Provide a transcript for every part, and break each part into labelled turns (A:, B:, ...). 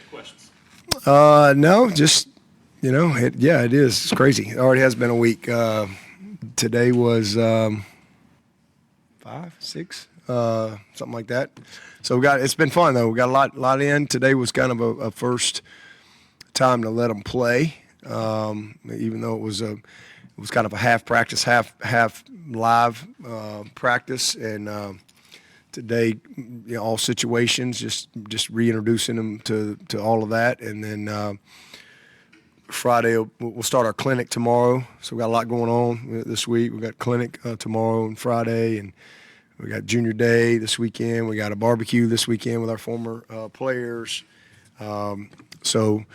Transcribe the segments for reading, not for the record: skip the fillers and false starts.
A: Questions?
B: No, just, it is. It's crazy. It already has been a week. Today was 5, 6, something like that. So it's been fun though. We got a lot in. Today was kind of a first time to let them play, even though it was kind of a half practice, half live practice, and today, all situations, just reintroducing them to all of that, and then Friday we'll start our clinic tomorrow. So we got a lot going on this week. We got clinic tomorrow and Friday, and we got junior day this weekend. We got a barbecue this weekend with our former players. So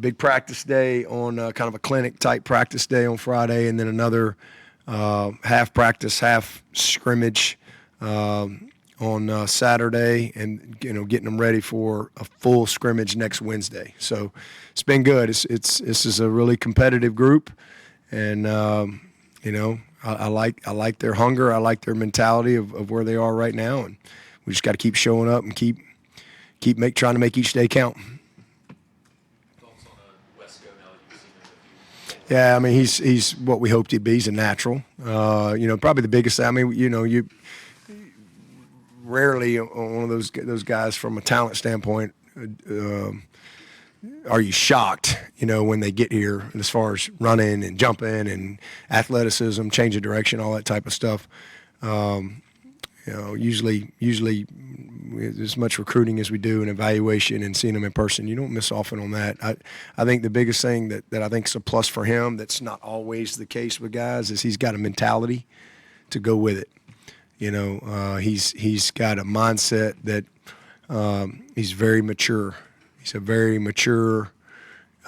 B: big practice day on kind of a clinic type practice day on Friday, and then another half practice, half scrimmage on Saturday, and getting them ready for a full scrimmage next Wednesday. So it's been good. This is a really competitive group, and I like their hunger. I like their mentality of where they are right now, and we just got to keep showing up and keep trying to make each day count.
A: Thoughts on Wesco now that you've seen him?
B: Yeah, I mean he's what we hoped he'd be. He's a natural. Probably the biggest. I mean, you rarely on one of those guys from a talent standpoint are you shocked, when they get here as far as running and jumping and athleticism, change of direction, all that type of stuff. Usually as much recruiting as we do and evaluation and seeing them in person, you don't miss often on that. I think the biggest thing that I think is a plus for him that's not always the case with guys is he's got a mentality to go with it. He's got a mindset that he's very mature. He's a very mature,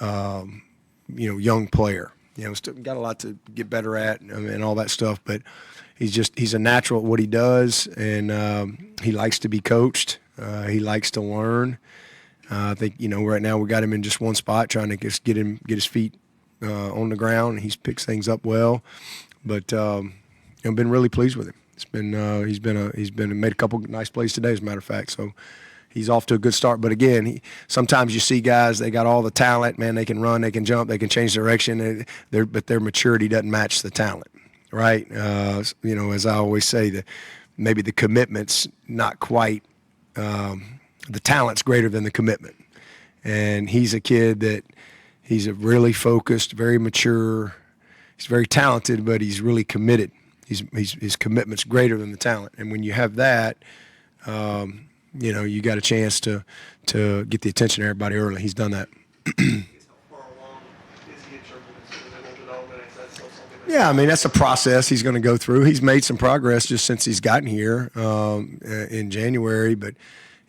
B: young player. Still got a lot to get better at and all that stuff, but he's a natural at what he does, and he likes to be coached. He likes to learn. I think right now we got him in just one spot, trying to just get his feet on the ground. He picks things up well, but I've been really pleased with him. It's been he's made a couple nice plays today, as a matter of fact. So he's off to a good start. But again, sometimes you see guys, they got all the talent, man. They can run, they can jump, they can change direction. But their maturity doesn't match the talent, right? As I always say, maybe the commitment's not quite. The talent's greater than the commitment. And he's a kid that he's a really focused, very mature. He's very talented, but he's really committed. His commitment's greater than the talent, and when you have that, you got a chance to get the attention of everybody early. He's done that. Yeah, I mean that's a process he's going to go through. He's made some progress just since he's gotten here in January, but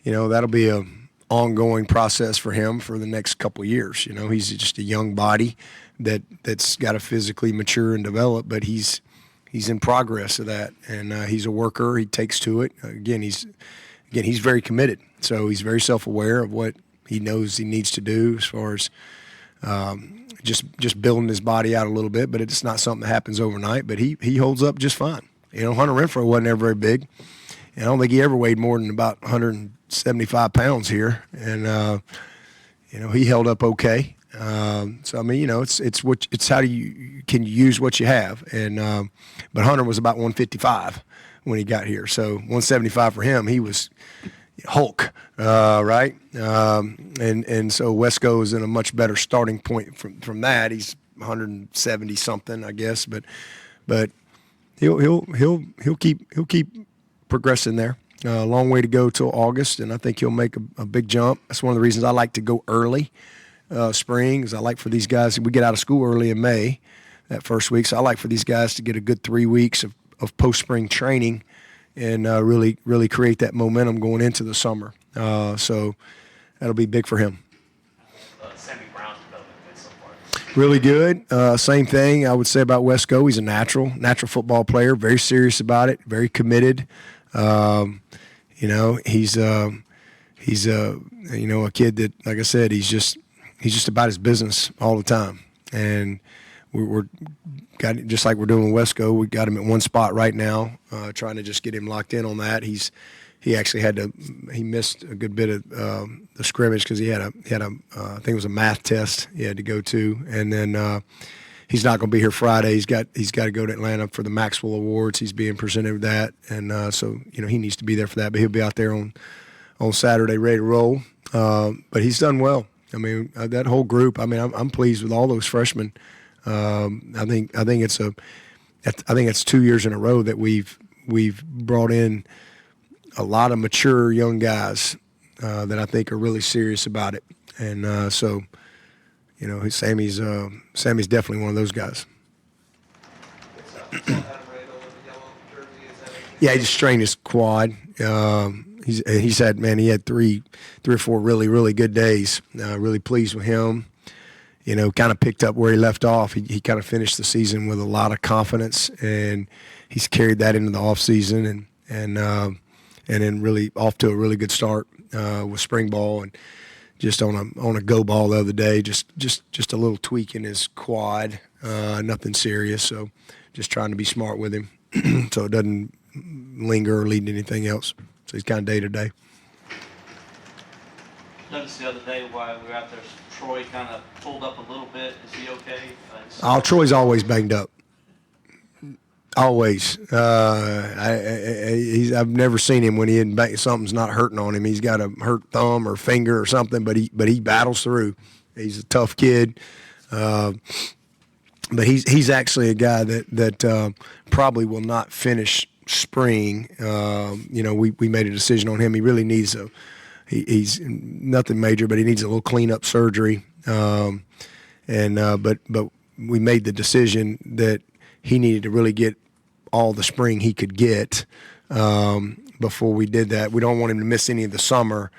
B: that'll be a ongoing process for him for the next couple of years. He's just a young body that's got to physically mature and develop, but he's in progress of that, and he's a worker. He takes to it. Again, he's very committed. So he's very self-aware of what he knows he needs to do as far as just building his body out a little bit. But it's not something that happens overnight. But he holds up just fine. Hunter Renfrow wasn't ever very big. I don't think he ever weighed more than about 175 pounds here, and he held up okay. So I mean, it's how can you use what you have, and but Hunter was about 155 when he got here, so 175 for him. He was Hulk, right? And so Wesco is in a much better starting point from that. He's 170 something, I guess, but he'll keep progressing there. A long way to go till August, and I think he'll make a big jump. That's one of the reasons I like to go early. Spring, because I like for these guys, we get out of school early in May, that first week, so I like for these guys to get a good 3 weeks of post-spring training and really create that momentum going into the summer. So that'll be big for him.
A: Sammy Brown's development been so far?
B: Really good. Same thing I would say about Wesco. He's a natural football player, very serious about it, very committed. He's a kid that, like I said, he's just about his business all the time, and we're got just like we're doing with Wesco. We got him at one spot right now, trying to just get him locked in on that. He's he actually he missed a good bit of the scrimmage because he had a I think it was a math test he had to go to, and then he's not going to be here Friday. He's got to go to Atlanta for the Maxwell Awards. He's being presented with that, and so he needs to be there for that. But he'll be out there on Saturday ready to roll. But he's done well. I mean, that whole group. I mean, I'm pleased with all those freshmen. I think it's 2 years in a row that we've brought in a lot of mature young guys that I think are really serious about it, and so Sammy's definitely one of those guys. Yeah, he just strained his quad. He had three or four really, really good days. Really pleased with him. Kind of picked up where he left off. He kind of finished the season with a lot of confidence, and he's carried that into the off season, and then really off to a really good start with spring ball, and just on a go ball the other day, just a little tweak in his quad, nothing serious. So just trying to be smart with him so it doesn't linger or lead to anything else. So he's kind of day to day.
C: Noticed the other day while we were out there, Troy kind of pulled up a little bit. Is he okay?
B: Troy's always banged up. Always. I've never seen him when something's not hurting on him. He's got a hurt thumb or finger or something, but he battles through. He's a tough kid. But he's actually a guy that probably will not finish spring. We made a decision on him. He really needs he's nothing major, but he needs a little cleanup surgery. But we made the decision that he needed to really get all the spring he could get before we did that. We don't want him to miss any of the summer,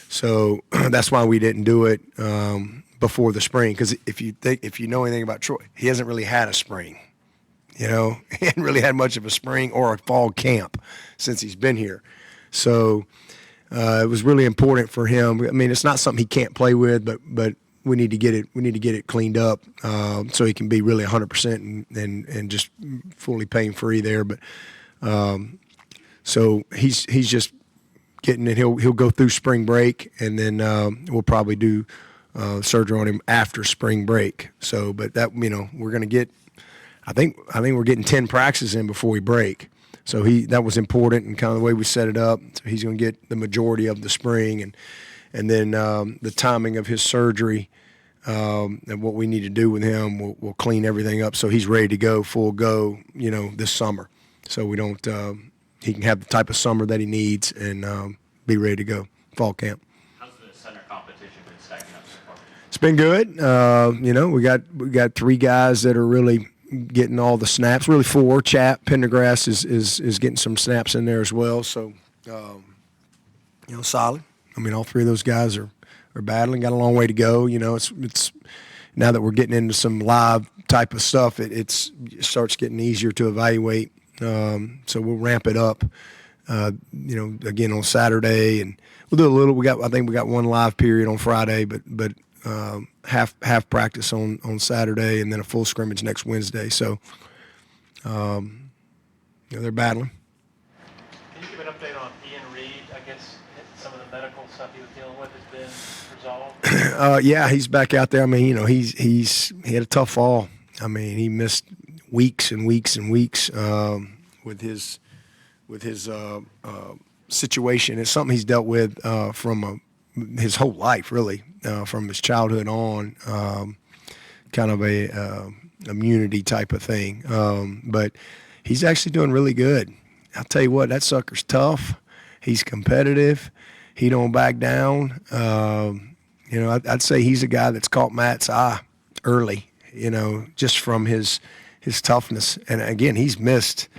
B: so that's why we didn't do it before the spring. Because if you know anything about Troy, he hasn't really had a spring. He hadn't really had much of a spring or a fall camp since he's been here. So it was really important for him. I mean, it's not something he can't play with, but we need to get it cleaned up so he can be really 100% and just fully pain free there. But so he's just getting it. He'll go through spring break, and then we'll probably do surgery on him after spring break. So, but that we're going to get. I think we're getting 10 practices in before we break. So that was important, and kind of the way we set it up. So he's going to get the majority of the spring, and then the timing of his surgery and what we need to do with him, we'll clean everything up so he's ready to go, full go, this summer. So we don't he can have the type of summer that he needs and be ready to go, fall camp.
C: How's the center competition been stacking up so far?
B: It's been good. We got three guys that are really getting all the snaps. Really four. Pendergrass is getting some snaps in there as well. So solid. I mean, all three of those guys are battling. Got a long way to go. It's now that we're getting into some live type of stuff, it starts getting easier to evaluate. So we'll ramp it up. Again on Saturday, and we'll do a little. I think we got one live period on Friday, but half practice on Saturday, and then a full scrimmage next Wednesday. So they're battling.
D: Can you give an update on Ian Reed? I guess some of the medical stuff he was dealing with has been resolved.
B: Yeah, he's back out there. I mean, he had a tough fall. I mean, he missed weeks and weeks and weeks with his situation. It's something he's dealt with from his whole life, really, from his childhood on. Kind of a immunity type of thing. But he's actually doing really good. I'll tell you what, that sucker's tough. He's competitive. He don't back down. I'd say he's a guy that's caught Matt's eye early, just from his toughness. And again, he missed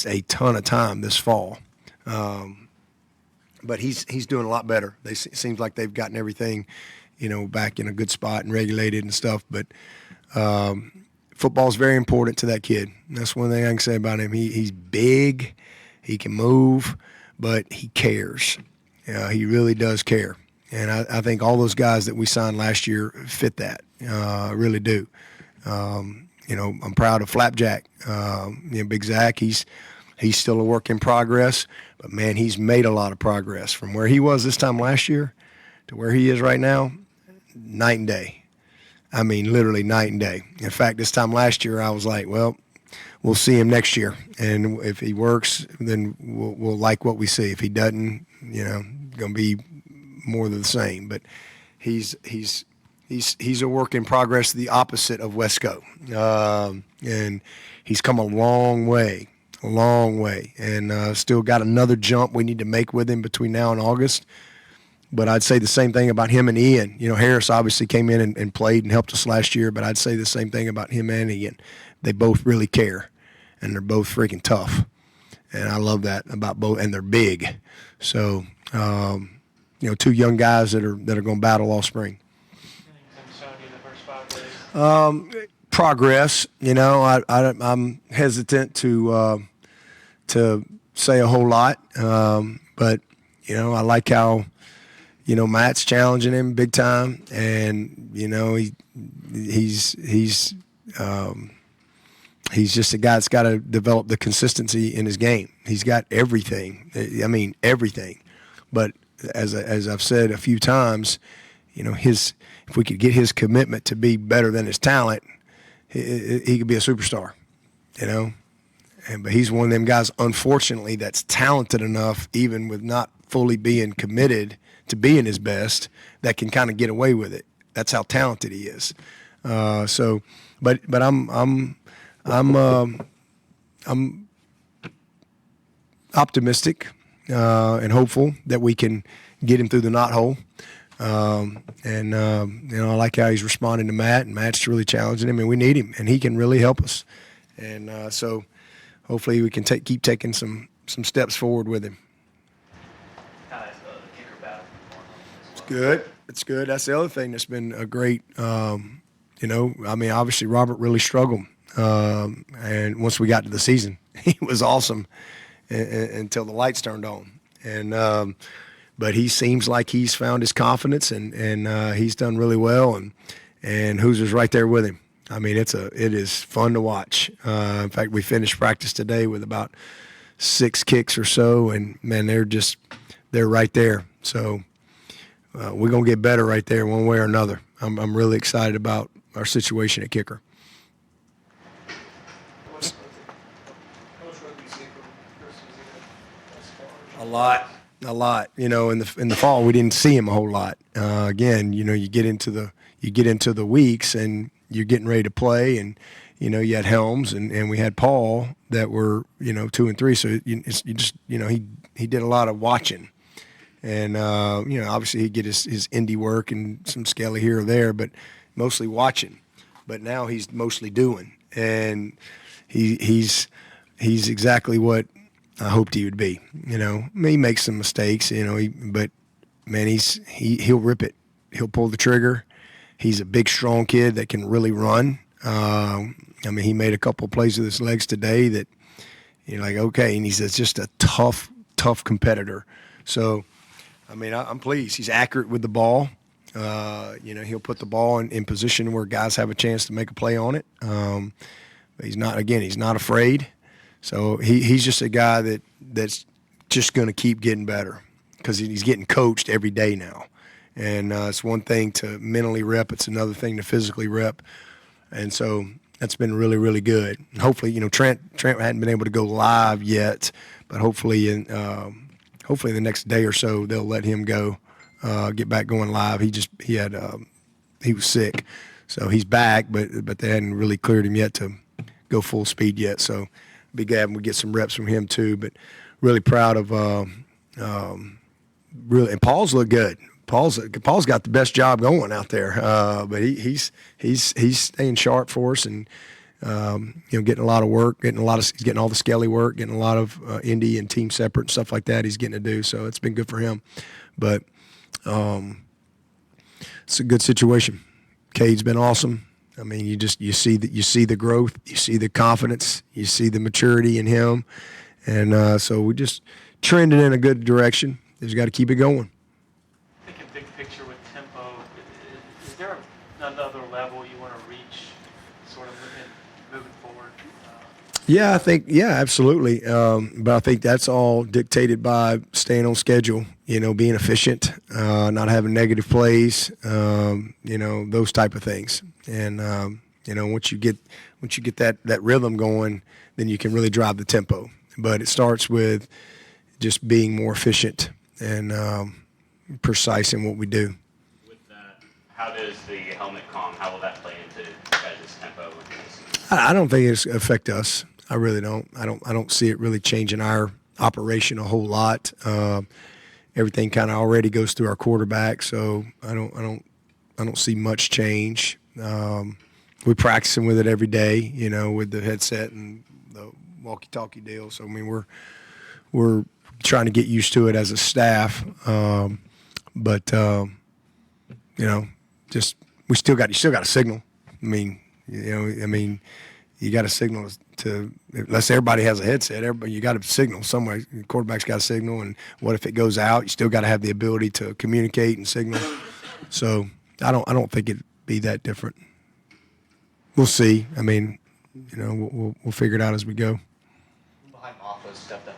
B: a ton of time this fall. But he's doing a lot better. It seems like they've gotten everything, back in a good spot and regulated and stuff. But football's very important to that kid. That's one thing I can say about him. He's big, he can move, but he cares. He really does care. And I think all those guys that we signed last year fit that. Really do. I'm proud of Flapjack. Big Zach. He's He's still a work in progress, but man, he's made a lot of progress from where he was this time last year to where he is right now. Night and day. I mean, literally night and day. In fact, this time last year, I was like, well, we'll see him next year, and if he works, then we'll like what we see. If he doesn't, going to be more than the same. But he's a work in progress, the opposite of Wesco, and he's come a long way, and still got another jump we need to make with him between now and August. But I'd say the same thing about him and Ian. Harris obviously came in and played and helped us last year, but I'd say the same thing about him and Ian. They both really care, and they're both freaking tough. And I love that about both, and they're big. So, two young guys that are going to battle all spring. Progress. I'm hesitant to say a whole lot, but I like how Matt's challenging him big time, and he's just a guy that's got to develop the consistency in his game. He's got everything. I mean, everything. But as I've said a few times, if we could get his commitment to be better than his talent, he could be a superstar. But he's one of them guys, unfortunately, that's talented enough, even with not fully being committed to being his best, that can kind of get away with it. That's how talented he is. But I'm optimistic and hopeful that we can get him through the knothole. I like how he's responding to Matt, and Matt's really challenging him, and we need him, and he can really help us. And so hopefully we can keep taking some steps forward with him.
C: Kind of the kicker battle.
B: It's good. It's good. That's the other thing that's been a great, obviously Robert really struggled. And once we got to the season, he was awesome until the lights turned on. And but he seems like he's found his confidence, and he's done really well. And Hoosier's right there with him. I mean, it is fun to watch. In fact, we finished practice today with about 6 kicks or so, and man, they're right there. So we're gonna get better right there, one way or another. I'm really excited about our situation at kicker. A lot. In the fall, we didn't see him a whole lot. Again, you get into the weeks, and you're getting ready to play, and you had Helms and we had Paul that were 2 and 3. So he did a lot of watching, and obviously he'd get his indie work and some Skelly here or there, but mostly watching. But now he's mostly doing, and he's exactly what I hoped he would be. He makes some mistakes, but man, he'll rip it. He'll pull the trigger. He's a big, strong kid that can really run. He made a couple of plays with his legs today that you're like, okay, and he's just a tough competitor. So, I'm pleased. He's accurate with the ball. He'll put the ball in position where guys have a chance to make a play on it. But he's not afraid. So he's just a guy that's just going to keep getting better because he's getting coached every day now. And it's one thing to mentally rep. It's another thing to physically rep. And so that's been really, really good. And hopefully, Trent hadn't been able to go live yet, but hopefully in the next day or so they'll let him go, get back going live. He was sick, so he's back, but they hadn't really cleared him yet to go full speed yet. So be glad we get some reps from him too. But really proud of and Paul's looked good. Paul's got the best job going out there, but he's staying sharp for us, and getting a lot of work, he's getting all the Skelly work, getting a lot of indie and team separate and stuff like that. He's getting to do, so it's been good for him. But it's a good situation. Cade's been awesome. You see the growth, you see the confidence, you see the maturity in him, and so we just trending in a good direction. Just got to keep it going.
D: Thinking big picture with tempo, is there another level you want to reach, sort of moving forward?
B: Yeah, absolutely. But I think that's all dictated by staying on schedule, being efficient, not having negative plays, those type of things. And, once you get that rhythm going, then you can really drive the tempo. But it starts with just being more efficient and precise in what we do.
E: With that, how does the helmet comm, how will that play into guys' tempo?
B: I don't think it's affect us. I really don't. I don't see it really changing our operation a whole lot. Everything kind of already goes through our quarterback, so I don't see much change. We're practicing with it every day, with the headset and the walkie-talkie deal. So I mean, we're trying to get used to it as a staff, but just you still got a signal. I mean, you got a signal to, unless everybody has a headset, you got a signal somewhere. The quarterback's got a signal, and what if it goes out? You still got to have the ability to communicate and signal. So I don't think it'd be that different. We'll see. I mean, we'll figure it out as we go.
F: Behind Maffa's stepped up